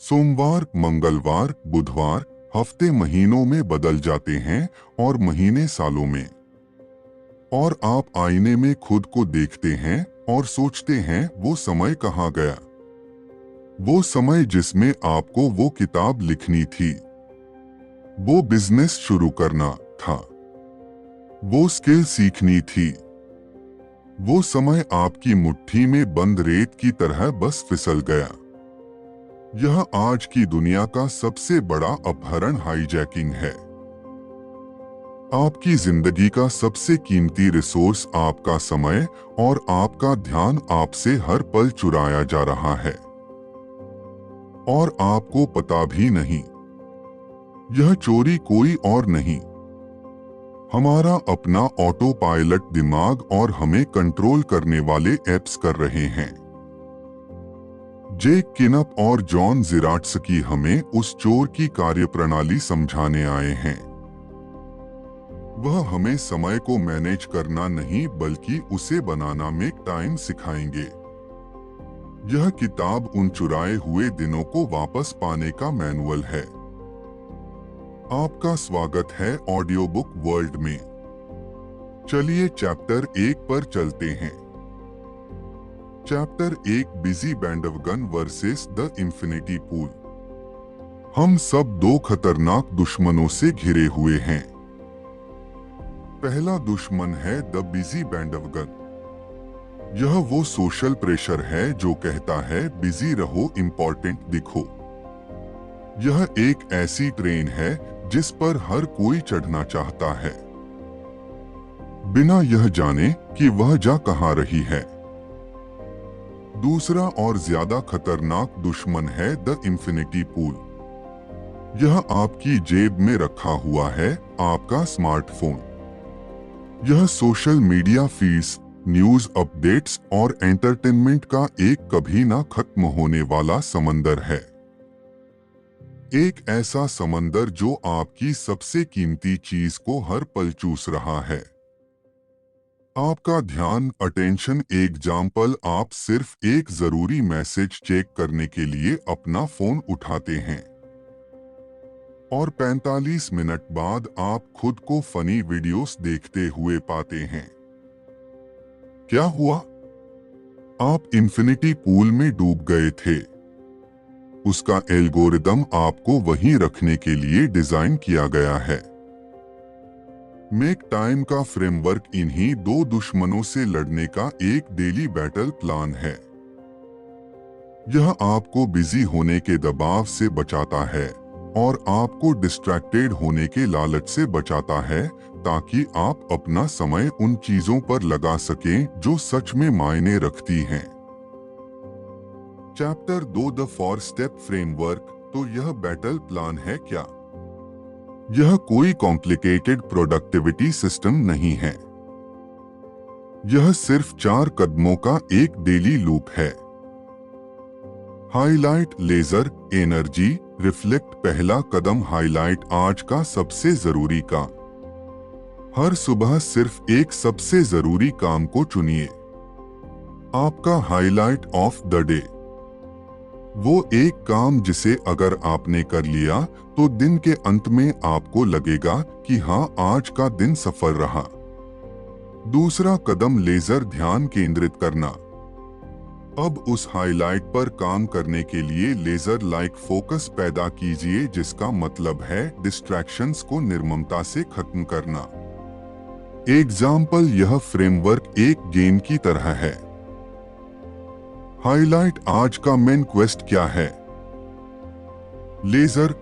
सोमवार, मंगलवार, बुधवार हफ्ते महीनों में बदल जाते हैं और महीने सालों में। और आप आईने में खुद को देखते हैं और सोचते हैं वो समय कहाँ गया। वो समय जिसमें आपको वो किताब लिखनी थी, वो बिजनेस शुरू करना था, वो स्किल सीखनी थी। वो समय आपकी मुट्ठी में बंद रेत की तरह बस फिसल गया। यह आज की दुनिया का सबसे बड़ा अपहरण हाईजैकिंग है। आपकी जिंदगी का सबसे कीमती रिसोर्स आपका समय और आपका ध्यान आपसे हर पल चुराया जा रहा है और आपको पता भी नहीं। यह चोरी कोई और नहीं, हमारा अपना ऑटो पायलट दिमाग और हमें कंट्रोल करने वाले एप्स कर रहे हैं। जेक किनप और जॉन जिराट्सकी हमें उस चोर की कार्यप्रणाली समझाने आए हैं। वह हमें समय को मैनेज करना नहीं बल्कि उसे बनाना में टाइम सिखाएंगे। यह किताब उन चुराए हुए दिनों को वापस पाने का मैनुअल है। आपका स्वागत है ऑडियो बुक वर्ल्ड में। चलिए चैप्टर 1 पर चलते हैं। Chapter 1, busy bandwagon versus the infinity pool. हम सब दो खतरनाक दुश्मनों से घिरे हुए हैं। पहला दुश्मन है द बिजी बैंडवगन। यह वो सोशल प्रेशर है जो कहता है बिजी रहो, इंपॉर्टेंट दिखो। यह एक ऐसी ट्रेन है जिस पर हर कोई चढ़ना चाहता है, बिना यह जाने कि वह जा कहां रही है। दूसरा और ज्यादा खतरनाक दुश्मन है द इंफिनिटी पूल। यह आपकी जेब में रखा हुआ है, आपका स्मार्टफोन। यह social media feeds, news updates और एंटरटेनमेंट का एक कभी ना खत्म होने वाला समंदर है। एक ऐसा समंदर जो आपकी सबसे कीमती चीज को हर पल चूस रहा है। आपका ध्यान, अटेंशन। एग्जाम्पल, आप सिर्फ एक जरूरी मैसेज चेक करने के लिए अपना फोन उठाते हैं और 45 मिनट बाद आप खुद को फनी वीडियोस देखते हुए पाते हैं। क्या हुआ? आप इन्फिनिटी पूल में डूब गए थे। उसका एल्गोरिदम आपको वहीं रखने के लिए डिजाइन किया गया है। मेक टाइम का फ्रेमवर्क इन्हीं दो दुश्मनों से लड़ने का एक डेली बैटल प्लान है। यह आपको बिजी होने के दबाव से बचाता है और आपको डिस्ट्रैक्टेड होने के लालच से बचाता है, ताकि आप अपना समय उन चीजों पर लगा सकें जो सच में मायने रखती हैं। Chapter 2, the 4 step framework. तो यह बैटल प्लान है क्या? यह कोई कॉम्प्लिकेटेड प्रोडक्टिविटी सिस्टम नहीं है। यह सिर्फ 4 कदमों का एक डेली लूप है। Highlight, laser, energy, reflect. पहला कदम हाईलाइट आज का सबसे जरूरी काम। हर सुबह सिर्फ एक सबसे जरूरी काम को चुनिए। आपका हाईलाइट ऑफ द डे। वो एक काम जिसे अगर आपने कर लिया तो दिन के अंत में आपको लगेगा कि हाँ, आज का दिन सफल रहा। दूसरा कदम लेजर, ध्यान केंद्रित करना। अब उस हाईलाइट पर काम करने के लिए लेजर लाइक फोकस पैदा कीजिए, जिसका मतलब है डिस्ट्रैक्शंस को निर्ममता से खत्म करना। एग्जाम्पल, यह फ्रेमवर्क एक गेम की तरह है। हाईलाइट, आज का मेन क्वेस्ट क्या है? लेजर,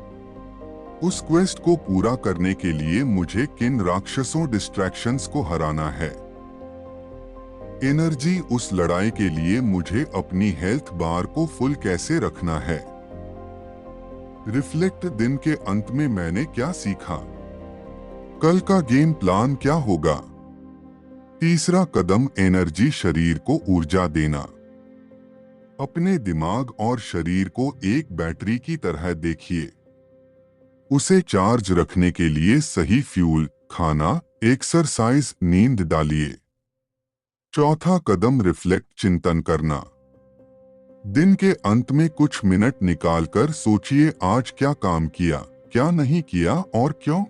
उस क्वेस्ट को पूरा करने के लिए मुझे किन राक्षसों डिस्ट्रैक्शंस को हराना है। एनर्जी, उस लड़ाई के लिए मुझे अपनी हेल्थ बार को फुल कैसे रखना है। रिफ्लेक्ट, दिन के अंत में मैंने क्या सीखा, कल का गेम प्लान क्या होगा। तीसरा कदम एनर्जी, शरीर को ऊर्जा देना। अपने दिमाग और शरीर को एक बैटरी की तरह देखिए। उसे चार्ज रखने के लिए सही फ्यूल, खाना, एक्सरसाइज, नींद डालिए। चौथा कदम रिफ्लेक्ट, चिंतन करना। दिन के अंत में कुछ मिनट निकालकर सोचिए आज क्या काम किया, क्या नहीं किया और क्यों।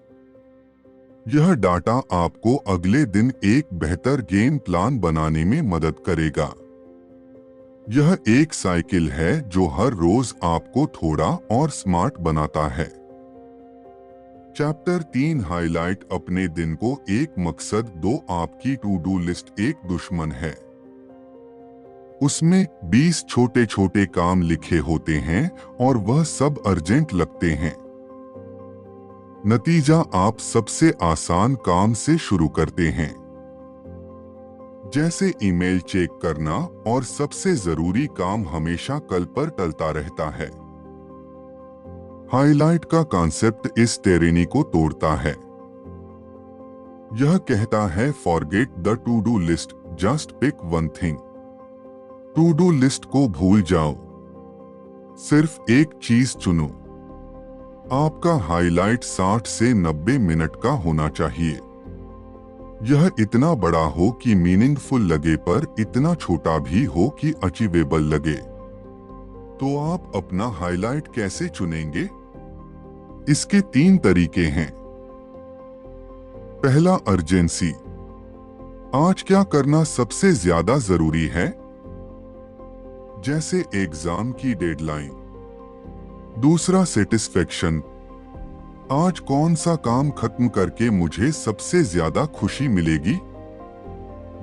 यह डाटा आपको अगले दिन एक बेहतर गेम प्लान बनाने में मदद करेगा। यह एक साइकिल है जो हर रोज आपको थोड़ा और स्मार्ट बनाता है। चैप्टर 3 हाइलाइट अपने दिन को एक मकसद दो। आपकी टू डू लिस्ट एक दुश्मन है। उसमें 20 छोटे छोटे काम लिखे होते हैं और वह सब अर्जेंट लगते हैं। नतीजा आप सबसे आसान काम से शुरू करते हैं, जैसे ईमेल चेक करना, और सबसे जरूरी काम हमेशा कल पर टलता रहता है। हाइलाइट का कॉन्सेप्ट इस टेरेनी को तोड़ता है। यह कहता है forget the to do list, just pick one thing. To do list को भूल जाओ, सिर्फ एक चीज चुनो। आपका हाइलाइट 60 से 90 मिनट का होना चाहिए। यह इतना बड़ा हो कि मीनिंगफुल लगे पर इतना छोटा भी हो कि अचीवेबल लगे। तो आप अपना हाइलाइट कैसे चुनेंगे? इसके 3 तरीके हैं। पहला, अर्जेंसी। आज क्या करना सबसे ज्यादा जरूरी है, जैसे एग्जाम की डेडलाइन। दूसरा, सेटिस्फेक्शन। आज कौन सा काम खत्म करके मुझे सबसे ज्यादा खुशी मिलेगी,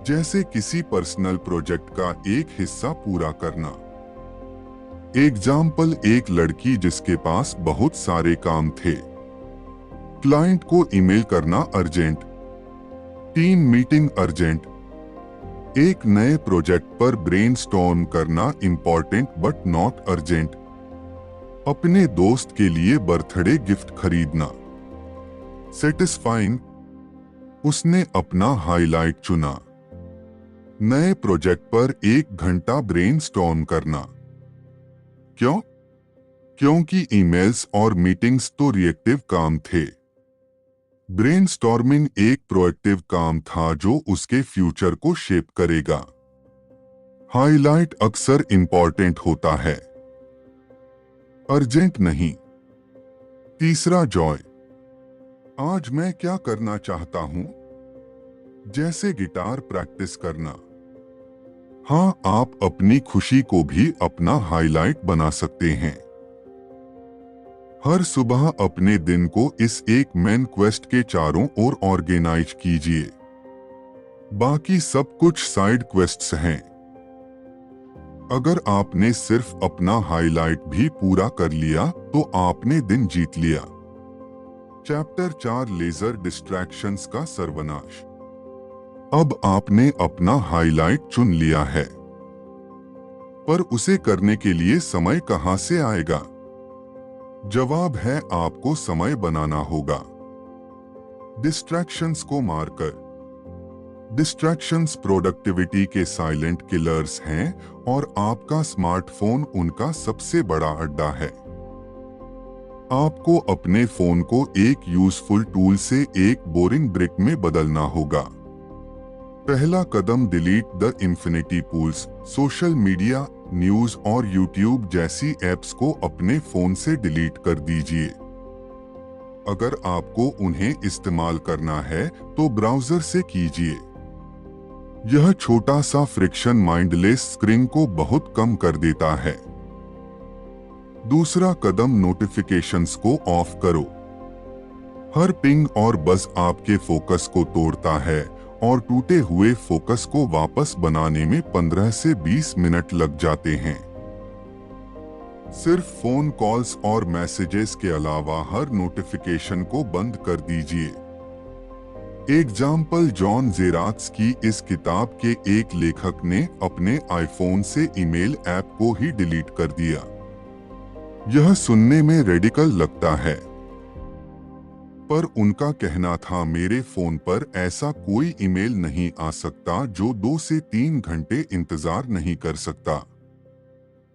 जैसे किसी पर्सनल प्रोजेक्ट का एक हिस्सा पूरा करना। एग्जाम्पल, एक लड़की जिसके पास बहुत सारे काम थे। क्लाइंट को ईमेल करना अर्जेंट, टीम मीटिंग अर्जेंट, एक नए प्रोजेक्ट पर ब्रेनस्टॉर्म करना इंपॉर्टेंट बट नॉट अर्जेंट, अपने दोस्त के लिए बर्थडे गिफ्ट खरीदना। सेटिस्फाइंग, उसने अपना हाइलाइट चुना। नए प्रोजेक्ट पर 1 घंटा ब्रेनस्टॉर्म करना। क्यों? क्योंकि ईमेल्स और मीटिंग्स तो रिएक्टिव काम थे। ब्रेनस्टॉर्मिंग एक प्रोएक्टिव काम था जो उसके फ्यूचर को शेप करेगा। हाइलाइट अक्सर इंपॉर्टेंट होता है, अर्जेंट नहीं। तीसरा, जॉय। आज मैं क्या करना चाहता हूं, जैसे गिटार प्रैक्टिस करना। हाँ, आप अपनी खुशी को भी अपना हाइलाइट बना सकते हैं। हर सुबह अपने दिन को इस एक मेन क्वेस्ट के चारों ओर ऑर्गेनाइज कीजिए। बाकी सब कुछ साइड क्वेस्ट्स हैं। अगर आपने सिर्फ अपना हाइलाइट भी पूरा कर लिया तो आपने दिन जीत लिया। चैप्टर 4 लेजर डिस्ट्रैक्शंस का सर्वनाश। अब आपने अपना हाइलाइट चुन लिया है, पर उसे करने के लिए समय कहां से आएगा? जवाब है, आपको समय बनाना होगा। डिस्ट्रैक्शंस को मारकर। डिस्ट्रैक्शंस प्रोडक्टिविटी के साइलेंट किलर्स हैं और आपका स्मार्टफोन उनका सबसे बड़ा अड्डा है। आपको अपने फोन को एक यूजफुल टूल से एक बोरिंग ब्रिक में बदलना होगा। पहला कदम, delete the infinity pools. Social media, news और यूट्यूब जैसी एप्स को अपने फोन से डिलीट कर दीजिए। अगर आपको उन्हें इस्तेमाल करना है तो ब्राउजर से कीजिए। यह छोटा सा फ्रिक्शन माइंडलेस स्क्रीन को बहुत कम कर देता है। दूसरा कदम, नोटिफिकेशंस को ऑफ करो। हर पिंग और बज़ आपके फोकस को तोड़ता है और टूटे हुए फोकस को वापस बनाने में 15 से 20 मिनट लग जाते हैं। सिर्फ फोन कॉल्स और मैसेजेस के अलावा हर नोटिफिकेशन को बंद कर दीजिए। एग्जाम्पल, जॉन जेरात्स की इस किताब के एक लेखक ने अपने आईफोन से ईमेल ऐप को ही डिलीट कर दिया। यह सुनने में रेडिकल लगता है, पर उनका कहना था, मेरे फोन पर ऐसा कोई ईमेल नहीं आ सकता जो 2 से 3 घंटे इंतजार नहीं कर सकता।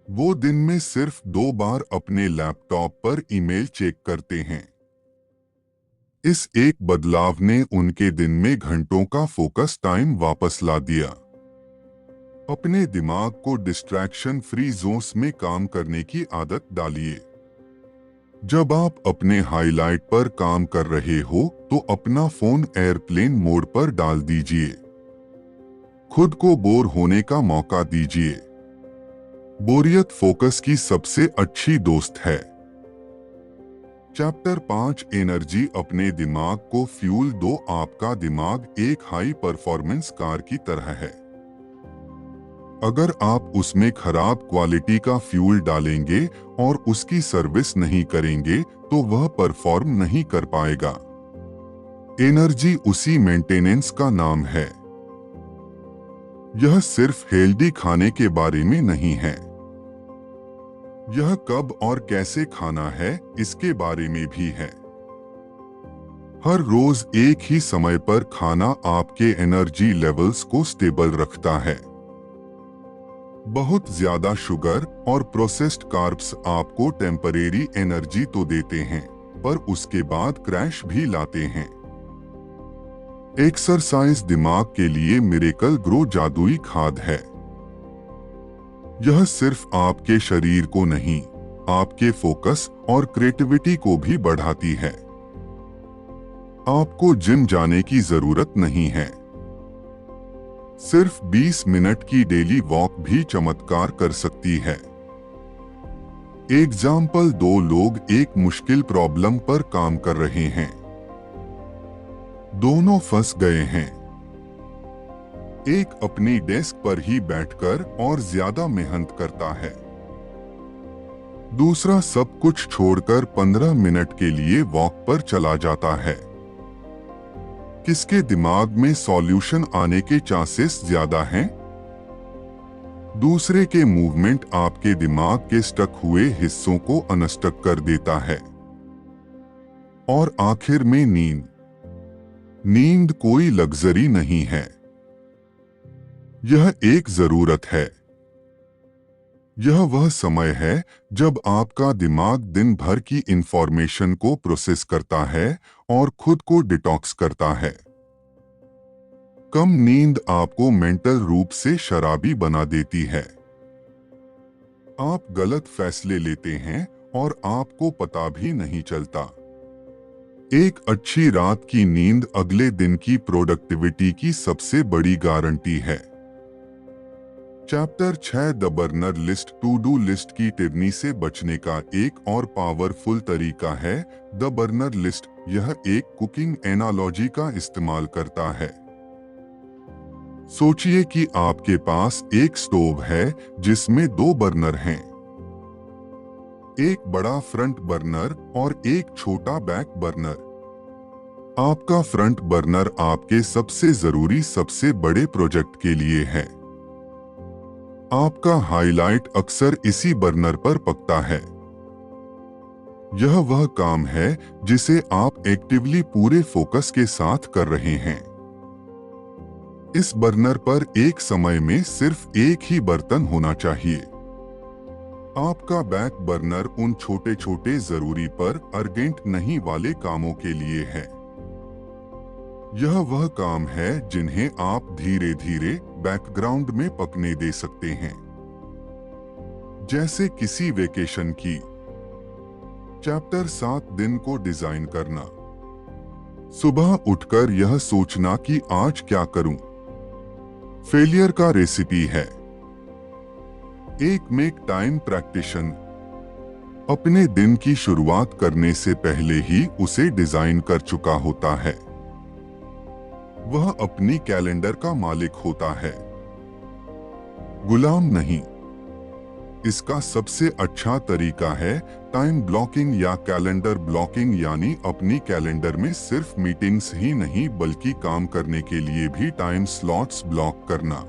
वो दिन में सिर्फ 2 बार अपने लैपटॉप पर ईमेल चेक करते हैं। इस एक बदलाव ने उनके दिन में घंटों का फोकस टाइम वापस ला दिया। अपने दिमाग को डिस्ट्रैक्शन फ्री जोन्स में काम करने की आदत डालिए। जब आप अपने हाईलाइट पर काम कर रहे हो तो अपना फोन एयरप्लेन मोड पर डाल दीजिए। खुद को बोर होने का मौका दीजिए। बोरियत फोकस की सबसे अच्छी दोस्त है। चैप्टर 5 एनर्जी अपने दिमाग को फ्यूल दो। आपका दिमाग एक हाई परफॉर्मेंस कार की तरह है। अगर आप उसमें खराब क्वालिटी का फ्यूल डालेंगे और उसकी सर्विस नहीं करेंगे तो वह परफॉर्म नहीं कर पाएगा। एनर्जी उसी मेंटेनेंस का नाम है। यह सिर्फ हेल्दी खाने के बारे में नहीं है। यह कब और कैसे खाना है इसके बारे में भी है। हर रोज एक ही समय पर खाना आपके एनर्जी लेवल्स को स्टेबल रखता है। बहुत ज्यादा शुगर और प्रोसेस्ड कार्ब्स आपको टेम्परेरी एनर्जी तो देते हैं, पर उसके बाद क्रैश भी लाते हैं। एक्सरसाइज दिमाग के लिए मिरेकल ग्रो जादुई खाद है। यह सिर्फ आपके शरीर को नहीं, आपके फोकस और क्रिएटिविटी को भी बढ़ाती है। आपको जिम जाने की जरूरत नहीं है। सिर्फ 20 मिनट की डेली वॉक भी चमत्कार कर सकती है। एग्जाम्पल, 2 लोग एक मुश्किल प्रॉब्लम पर काम कर रहे हैं। दोनों फंस गए हैं। एक अपनी डेस्क पर ही बैठकर और ज्यादा मेहनत करता है। दूसरा सब कुछ छोड़कर 15 मिनट के लिए वॉक पर चला जाता है। किसके दिमाग में सॉल्यूशन आने के चांसेस ज्यादा हैं? दूसरे के मूवमेंट आपके दिमाग के स्टक हुए हिस्सों को अनस्टक कर देता है। और आखिर में नींद। नींद कोई लग्जरी नहीं है। यह एक जरूरत है। यह वह समय है जब आपका दिमाग दिन भर की इंफॉर्मेशन को प्रोसेस करता है और खुद को डिटॉक्स करता है। कम नींद आपको मेंटल रूप से शराबी बना देती है। आप गलत फैसले लेते हैं और आपको पता भी नहीं चलता। एक अच्छी रात की नींद अगले दिन की प्रोडक्टिविटी की सबसे बड़ी गारंटी है। Chapter 6 the burner list to do list की टिरनी से बचने का एक और पावरफुल तरीका है द बर्नर लिस्ट। यह एक कुकिंग एनालॉजी का इस्तेमाल करता है। सोचिए कि आपके पास एक स्टोव है जिसमें 2 बर्नर हैं। एक बड़ा फ्रंट बर्नर और एक छोटा बैक बर्नर। आपका फ्रंट बर्नर आपके सबसे जरूरी सबसे बड़े प्रोजेक्ट के लिए है। आपका हाईलाइट अक्सर इसी बर्नर पर पकता है। यह वह काम है जिसे आप एक्टिवली पूरे फोकस के साथ कर रहे हैं। इस बर्नर पर एक समय में सिर्फ एक ही बर्तन होना चाहिए। आपका बैक बर्नर उन छोटे छोटे जरूरी पर अर्जेंट नहीं वाले कामों के लिए है। यह वह काम है जिन्हें आप धीरे धीरे बैकग्राउंड में पकने दे सकते हैं, जैसे किसी वेकेशन की। चैप्टर 7 दिन को डिजाइन करना। सुबह उठकर यह सोचना कि आज क्या करूं, फेलियर का रेसिपी है। एक मेक टाइम प्रैक्टिशन। अपने दिन की शुरुआत करने से पहले ही उसे डिजाइन कर चुका होता है। वह अपनी कैलेंडर का मालिक होता है, गुलाम नहीं। इसका सबसे अच्छा तरीका है टाइम ब्लॉकिंग या कैलेंडर ब्लॉकिंग, यानी अपनी कैलेंडर में सिर्फ मीटिंग्स ही नहीं बल्कि काम करने के लिए भी टाइम स्लॉट्स ब्लॉक करना,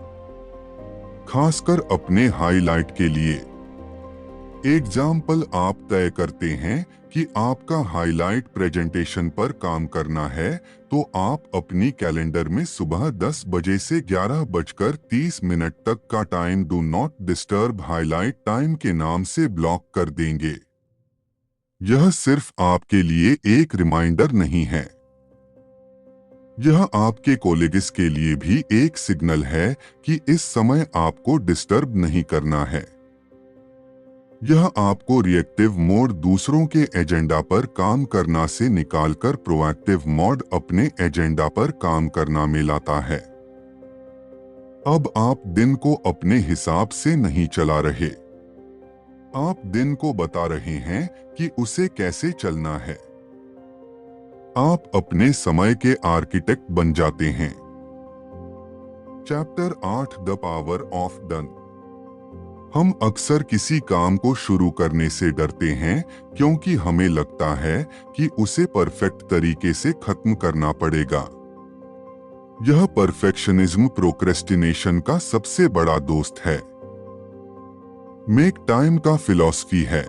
खासकर अपने हाईलाइट के लिए। एग्जाम्पल, आप तय करते हैं कि आपका हाईलाइट प्रेजेंटेशन पर काम करना है, तो आप अपनी कैलेंडर में सुबह 10 बजे से 11:30 तक का time do not disturb highlight time के नाम से ब्लॉक कर देंगे। यह सिर्फ आपके लिए एक रिमाइंडर नहीं है, यह आपके कोलिग्स के लिए भी एक सिग्नल है कि इस समय आपको डिस्टर्ब नहीं करना है। यह आपको रिएक्टिव मोड दूसरों के एजेंडा पर काम करना से निकालकर प्रोएक्टिव मोड अपने एजेंडा पर काम करना में लाता है। अब आप दिन को अपने हिसाब से नहीं चला रहे। आप दिन को बता रहे हैं कि उसे कैसे चलना है। आप अपने समय के आर्किटेक्ट बन जाते हैं। Chapter 8 the power of done. हम अक्सर किसी काम को शुरू करने से डरते हैं क्योंकि हमें लगता है कि उसे परफेक्ट तरीके से खत्म करना पड़ेगा। यह परफेक्शनिज्म प्रोक्रेस्टिनेशन का सबसे बड़ा दोस्त है। मेक टाइम का फिलॉसफी है।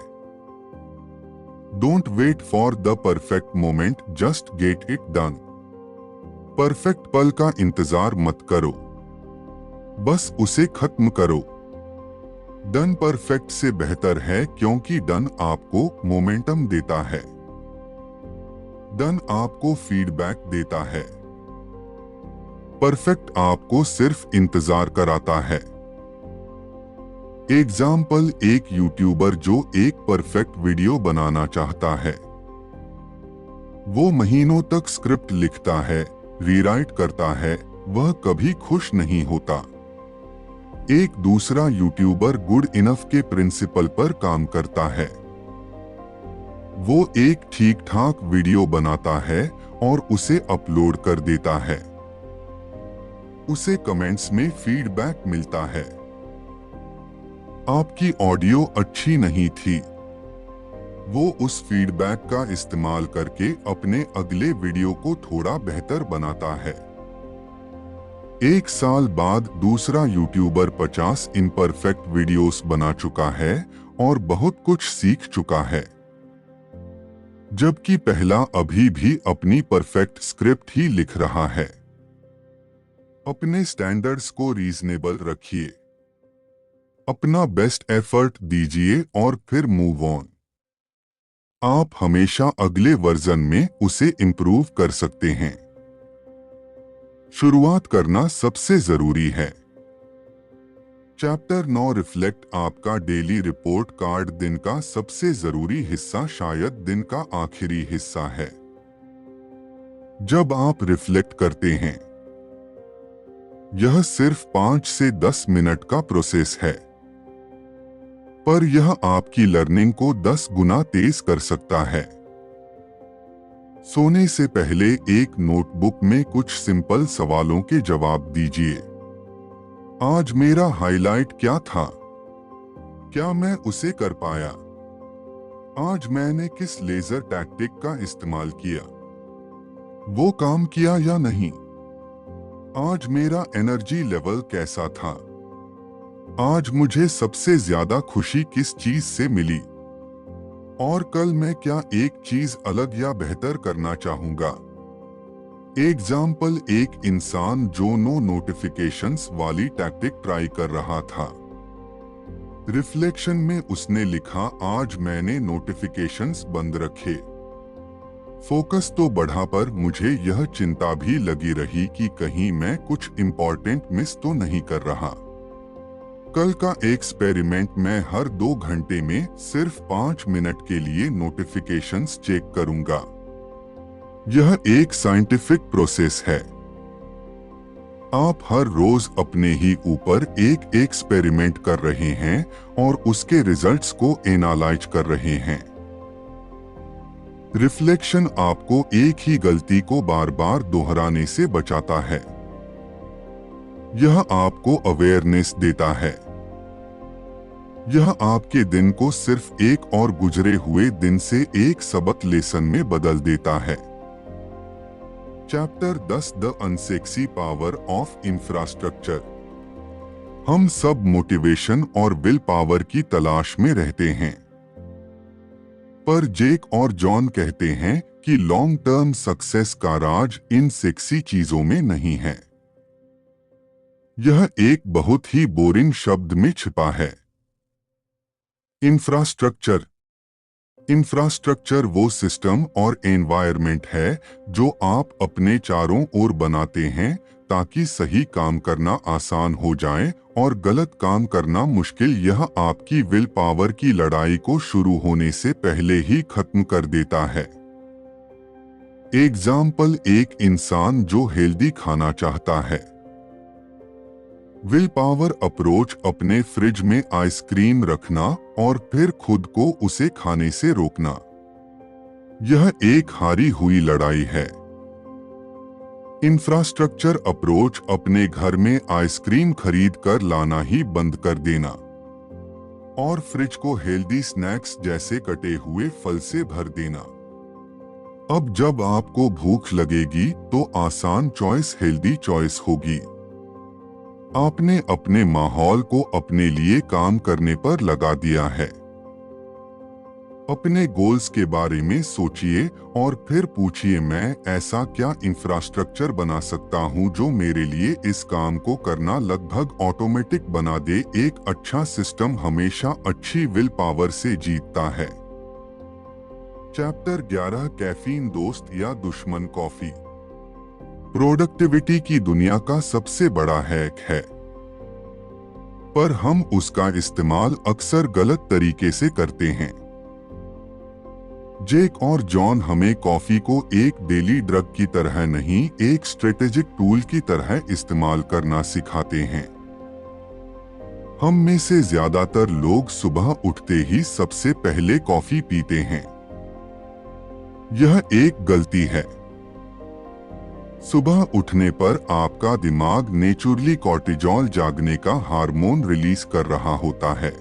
Don't wait for the perfect moment, just get it done. परफेक्ट पल का इंतजार मत करो, बस उसे खत्म करो। डन परफेक्ट से बेहतर है क्योंकि डन आपको मोमेंटम देता है। डन आपको फीडबैक देता है। परफेक्ट आपको सिर्फ इंतजार कराता है। एग्जाम्पल, एक यूट्यूबर जो एक परफेक्ट वीडियो बनाना चाहता है, वो महीनों तक स्क्रिप्ट लिखता है, रीराइट करता है, वह कभी खुश नहीं होता। एक दूसरा यूट्यूबर गुड इनफ के प्रिंसिपल पर काम करता है। वो एक ठीक ठाक वीडियो बनाता है और उसे अपलोड कर देता है। उसे कमेंट्स में फीडबैक मिलता है, आपकी ऑडियो अच्छी नहीं थी। वो उस फीडबैक का इस्तेमाल करके अपने अगले वीडियो को थोड़ा बेहतर बनाता है। एक साल बाद दूसरा यूट्यूबर 50 इम्परफेक्ट वीडियोस बना चुका है और बहुत कुछ सीख चुका है, जबकि पहला अभी भी अपनी परफेक्ट स्क्रिप्ट ही लिख रहा है। अपने स्टैंडर्ड्स को रीजनेबल रखिए, अपना बेस्ट एफर्ट दीजिए और फिर मूव ऑन। आप हमेशा अगले वर्जन में उसे इम्प्रूव कर सकते हैं। शुरुआत करना सबसे जरूरी है। चैप्टर 9 रिफ्लेक्ट आपका डेली रिपोर्ट कार्ड दिन का सबसे जरूरी हिस्सा, शायद दिन का आखिरी हिस्सा है। जब आप रिफ्लेक्ट करते हैं, यह सिर्फ 5 से 10 मिनट का प्रोसेस है, पर यह आपकी लर्निंग को 10 गुना तेज कर सकता है। सोने से पहले एक नोटबुक में कुछ सिंपल सवालों के जवाब दीजिए। आज मेरा हाइलाइट क्या था? क्या मैं उसे कर पाया? आज मैंने किस लेजर टैक्टिक का इस्तेमाल किया? वो काम किया या नहीं? आज मेरा एनर्जी लेवल कैसा था? आज मुझे सबसे ज्यादा खुशी किस चीज से मिली? और कल मैं क्या एक चीज अलग या बेहतर करना चाहूंगा? एग्जाम्पल, एक इंसान जो नो नोटिफिकेशंस वाली टैक्टिक ट्राई कर रहा था। रिफ्लेक्शन में उसने लिखा, आज मैंने नोटिफिकेशंस बंद रखे। फोकस तो बढ़ा, पर मुझे यह चिंता भी लगी रही कि कहीं मैं कुछ इंपॉर्टेंट मिस तो नहीं कर रहा। कल का एक्सपेरिमेंट, मैं हर 2 घंटे में सिर्फ 5 मिनट के लिए नोटिफिकेशंस चेक करूंगा। यह एक साइंटिफिक प्रोसेस है। आप हर रोज अपने ही ऊपर एक एक्सपेरिमेंट कर रहे हैं और उसके रिजल्ट्स को एनालाइज कर रहे हैं। रिफ्लेक्शन आपको एक ही गलती को बार बार दोहराने से बचाता है। यह आपको अवेयरनेस देता है। यह आपके दिन को सिर्फ एक और गुजरे हुए दिन से एक सबक लेसन में बदल देता है। Chapter 10 the unsexy power of infrastructure. हम सब मोटिवेशन और विल पावर की तलाश में रहते हैं, पर जेक और जॉन कहते हैं कि लॉन्ग टर्म सक्सेस का राज इन सेक्सी चीजों में नहीं है। यह एक बहुत ही बोरिंग शब्द में छिपा है। इंफ्रास्ट्रक्चर। इंफ्रास्ट्रक्चर वो सिस्टम और एनवायरनमेंट है जो आप अपने चारों ओर बनाते हैं ताकि सही काम करना आसान हो जाए और गलत काम करना मुश्किल। यह आपकी विल पावर की लड़ाई को शुरू होने से पहले ही खत्म कर देता है। एग्जाम्पल, एक इंसान जो हेल्दी खाना चाहता है। विल पावर अप्रोच, अपने फ्रिज में आइसक्रीम रखना और फिर खुद को उसे खाने से रोकना। यह एक हारी हुई लड़ाई है। इंफ्रास्ट्रक्चर अप्रोच, अपने घर में आइसक्रीम खरीद कर लाना ही बंद कर देना और फ्रिज को हेल्दी स्नैक्स जैसे कटे हुए फल से भर देना। अब जब आपको भूख लगेगी तो आसान चॉइस हेल्दी चॉइस होगी। आपने अपने माहौल को अपने लिए काम करने पर लगा दिया है। अपने गोल्स के बारे में सोचिए और फिर पूछिए, मैं ऐसा क्या इंफ्रास्ट्रक्चर बना सकता हूं जो मेरे लिए इस काम को करना लगभग ऑटोमेटिक बना दे। एक अच्छा सिस्टम हमेशा अच्छी विल पावर से जीतता है। चैप्टर 11, कैफीन दोस्त या दुश्मन कॉफी। प्रोडक्टिविटी की दुनिया का सबसे बड़ा हैक है, पर हम उसका इस्तेमाल अक्सर गलत तरीके से करते हैं। जेक और जॉन हमें कॉफी को एक डेली ड्रग की तरह नहीं, एक स्ट्रेटेजिक टूल की तरह इस्तेमाल करना सिखाते हैं। हम में से ज्यादातर लोग सुबह उठते ही सबसे पहले कॉफी पीते हैं। यह एक गलती है। सुबह उठने पर आपका दिमाग नेचुरली कॉर्टिजोल, जागने का हार्मोन, रिलीज कर रहा होता है।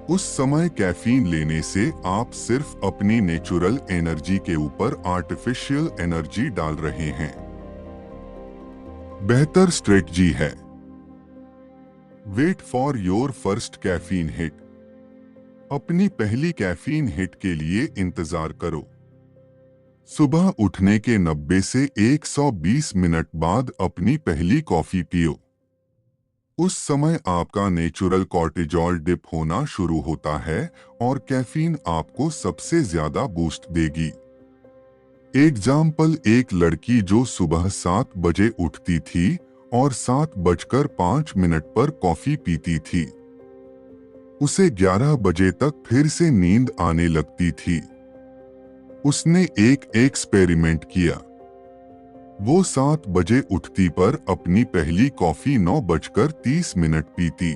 उस समय कैफीन लेने से आप सिर्फ अपनी नेचुरल एनर्जी के ऊपर आर्टिफिशियल एनर्जी डाल रहे हैं। बेहतर स्ट्रेटजी है, wait for your first caffeine hit. अपनी पहली कैफीन हिट के लिए इंतजार करो। सुबह उठने के 90 से 120 मिनट बाद अपनी पहली कॉफी पियो। उस समय आपका नेचुरल कॉर्टिजोल डिप होना शुरू होता है और कैफीन आपको सबसे ज्यादा बूस्ट देगी। एग्जाम्पल, एक लड़की जो सुबह 7 बजे उठती थी और 7:05 पर कॉफी पीती थी, उसे 11 बजे तक फिर से नींद आने लगती थी। उसने एक एक्सपेरिमेंट किया। वो 7 बजे उठती पर अपनी पहली कॉफी 9:30 पीती।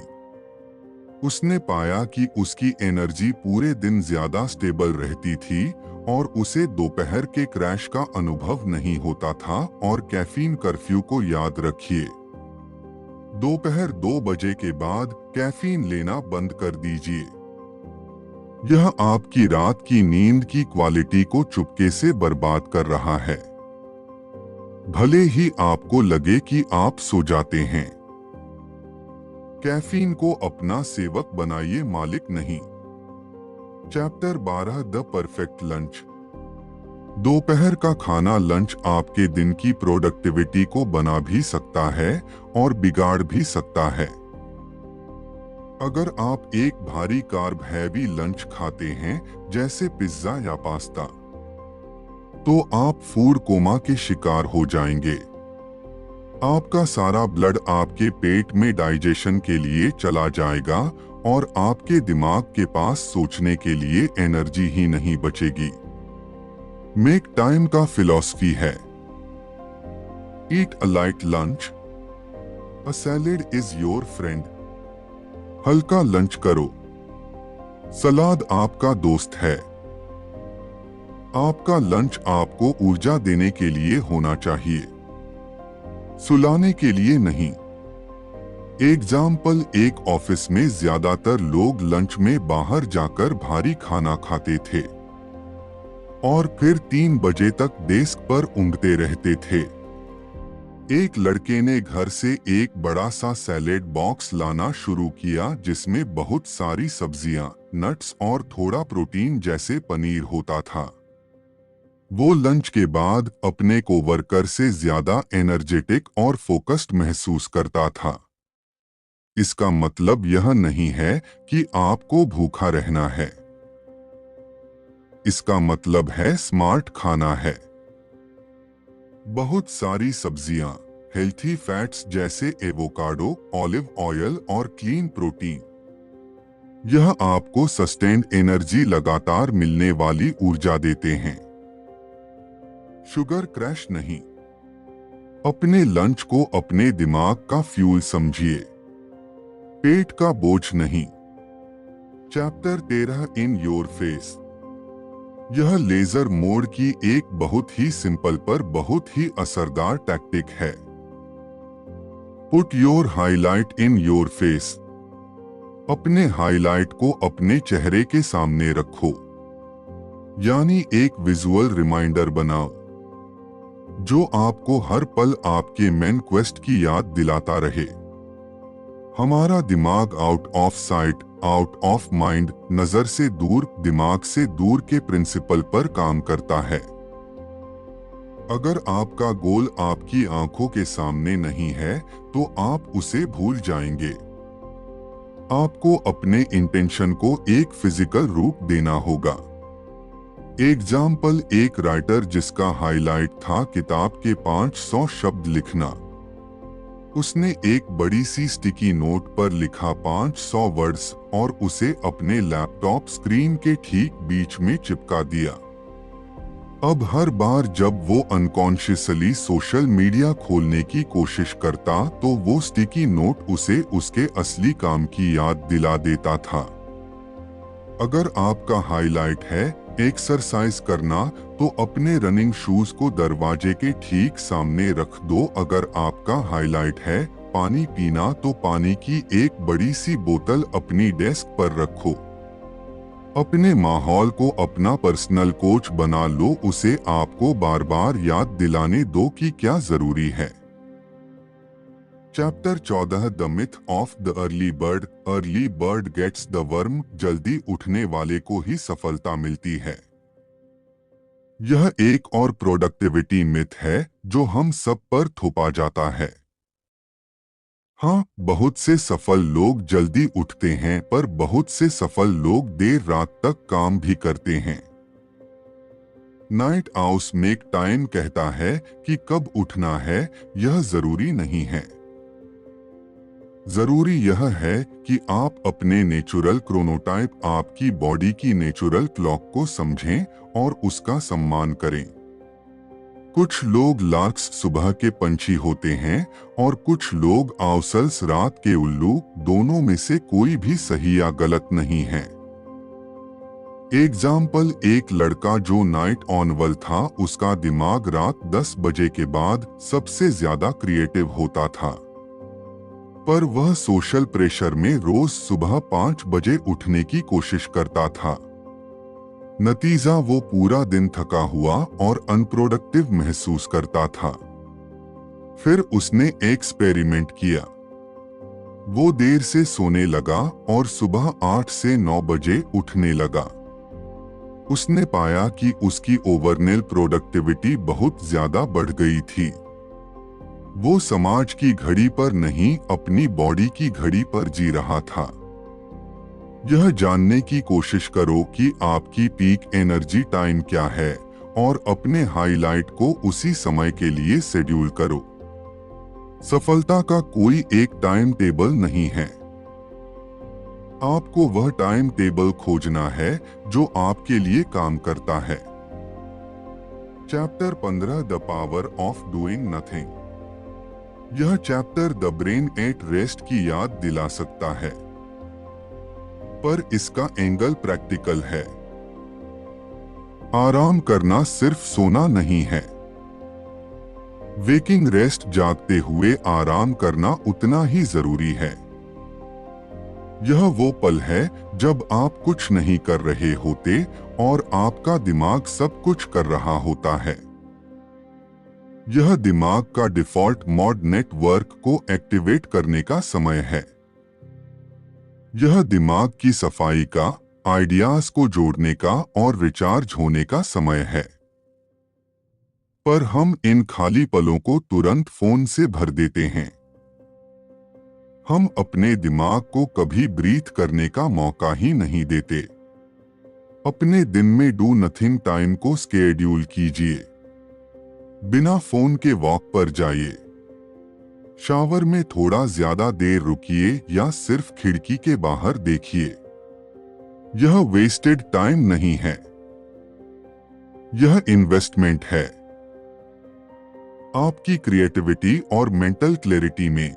उसने पाया कि उसकी एनर्जी पूरे दिन ज्यादा स्टेबल रहती थी और उसे दोपहर के क्रैश का अनुभव नहीं होता था। और कैफीन कर्फ्यू को याद रखिए, दोपहर 2 बजे के बाद कैफीन लेना बंद कर दीजिए। यह आपकी रात की नींद की क्वालिटी को चुपके से बर्बाद कर रहा है, भले ही आपको लगे कि आप सो जाते हैं। कैफीन को अपना सेवक बनाइए, मालिक नहीं। Chapter 12, the perfect lunch. दोपहर का खाना, लंच, आपके दिन की प्रोडक्टिविटी को बना भी सकता है और बिगाड़ भी सकता है। अगर आप एक भारी कार्ब हैवी लंच खाते हैं जैसे पिज्जा या पास्ता, तो आप फूड कोमा के शिकार हो जाएंगे। आपका सारा ब्लड आपके पेट में डाइजेशन के लिए चला जाएगा और आपके दिमाग के पास सोचने के लिए एनर्जी ही नहीं बचेगी। मेक टाइम का फिलॉसफी है, eat a light lunch, a salad is your friend. हल्का लंच करो, सलाद आपका दोस्त है। आपका लंच आपको ऊर्जा देने के लिए होना चाहिए, सुलाने के लिए नहीं। एग्जाम्पल, एक ऑफिस में ज्यादातर लोग लंच में बाहर जाकर भारी खाना खाते थे और फिर 3 बजे तक डेस्क पर ऊँघते रहते थे। एक लड़के ने घर से एक बड़ा सा सैलेड बॉक्स लाना शुरू किया जिसमें बहुत सारी सब्जियां, नट्स और थोड़ा प्रोटीन जैसे पनीर होता था। वो लंच के बाद अपने कोवर्कर से ज्यादा एनर्जेटिक और फोकस्ड महसूस करता था। इसका मतलब यह नहीं है कि आपको भूखा रहना है। इसका मतलब है स्मार्ट खाना है। बहुत सारी सब्जियां, हेल्थी फैट्स जैसे एवोकाडो, ऑलिव ऑयल और क्लीन प्रोटीन। यह आपको सस्टेन्ड एनर्जी, लगातार मिलने वाली ऊर्जा देते हैं। शुगर क्रैश नहीं। अपने लंच को अपने दिमाग का फ्यूल समझिए, पेट का बोझ नहीं। Chapter 13 in your face. यह लेजर मोड की एक बहुत ही सिंपल पर बहुत ही असरदार टैक्टिक है। Put your highlight in your face. अपने हाईलाइट को अपने चेहरे के सामने रखो, यानी एक विजुअल रिमाइंडर बनाओ जो आपको हर पल आपके मेन क्वेस्ट की याद दिलाता रहे। हमारा दिमाग out of site, out of mind, नजर से दूर, दिमाग से दूर के प्रिंसिपल पर काम करता है। अगर आपका गोल आपकी आंखों के सामने नहीं है तो आप उसे भूल जाएंगे। आपको अपने इंटेंशन को एक फिजिकल रूप देना होगा। एग्जाम्पल, एक राइटर जिसका हाईलाइट था किताब के 500 शब्द लिखना। उसने एक बड़ी सी स्टिकी नोट पर लिखा 500 वर्ड्स और उसे अपने लैपटॉप स्क्रीन के ठीक बीच में चिपका दिया। अब हर बार जब वो अनकॉन्शियसली सोशल मीडिया खोलने की कोशिश करता तो वो स्टिकी नोट उसे उसके असली काम की याद दिला देता था। अगर आपका हाईलाइट है एक्सरसाइज करना, तो अपने रनिंग शूज को दरवाजे के ठीक सामने रख दो। अगर आपका हाईलाइट है पानी पीना, तो पानी की एक बड़ी सी बोतल अपनी डेस्क पर रखो। अपने माहौल को अपना पर्सनल कोच बना लो, उसे आपको बार बार याद दिलाने दो कि क्या जरूरी है। Chapter 14 the myth of the early bird. Early bird gets the worm. जल्दी उठने वाले को ही सफलता मिलती है। यह एक और प्रोडक्टिविटी मिथ है जो हम सब पर थोपा जाता है। हाँ, बहुत से सफल लोग जल्दी उठते हैं, पर बहुत से सफल लोग देर रात तक काम भी करते हैं। नाइट आउल्स मेक टाइम कहता है कि कब उठना है यह जरूरी नहीं है। जरूरी यह है कि आप अपने नेचुरल क्रोनोटाइप, आपकी बॉडी की नेचुरल क्लॉक को समझें और उसका सम्मान करें। कुछ लोग लार्क्स सुबह के पंछी होते हैं और कुछ लोग आउसल्स रात के उल्लू। दोनों में से कोई भी सही या गलत नहीं है। एग्जाम्पल, एक लड़का जो नाइट ऑनवल था, उसका दिमाग रात 10 बजे के बाद सबसे ज्यादा क्रिएटिव होता था, पर वह सोशल प्रेशर में रोज सुबह 5 बजे उठने की कोशिश करता था। नतीजा, वो पूरा दिन थका हुआ और अनप्रोडक्टिव महसूस करता था। फिर उसने एक्सपेरिमेंट किया। वो देर से सोने लगा और सुबह 8 से 9 बजे उठने लगा। उसने पाया कि उसकी ओवरऑल प्रोडक्टिविटी बहुत ज्यादा बढ़ गई थी। वो समाज की घड़ी पर नहीं, अपनी बॉडी की घड़ी पर जी रहा था। यह जानने की कोशिश करो कि आपकी पीक एनर्जी टाइम क्या है और अपने हाईलाइट को उसी समय के लिए शेड्यूल करो। सफलता का कोई एक टाइम टेबल नहीं है। आपको वह टाइम टेबल खोजना है जो आपके लिए काम करता है। Chapter 15 the power of doing nothing. यह chapter the brain at rest की याद दिला सकता है, पर इसका एंगल प्रैक्टिकल है। आराम करना सिर्फ सोना नहीं है। वेकिंग रेस्ट, जागते हुए आराम करना उतना ही जरूरी है। यह वो पल है जब आप कुछ नहीं कर रहे होते और आपका दिमाग सब कुछ कर रहा होता है। यह दिमाग का डिफॉल्ट मोड नेटवर्क को एक्टिवेट करने का समय है। यह दिमाग की सफाई का, आइडियाज को जोड़ने का और रिचार्ज होने का समय है। पर हम इन खाली पलों को तुरंत फोन से भर देते हैं। हम अपने दिमाग को कभी ब्रीथ करने का मौका ही नहीं देते। अपने दिन में डू नथिंग टाइम को स्केड्यूल कीजिए। बिना फोन के वॉक पर जाइए। शावर में थोड़ा ज्यादा देर रुकिए या सिर्फ खिड़की के बाहर देखिए। यह वेस्टेड टाइम नहीं है, यह इन्वेस्टमेंट है आपकी क्रिएटिविटी और मेंटल क्लैरिटी में।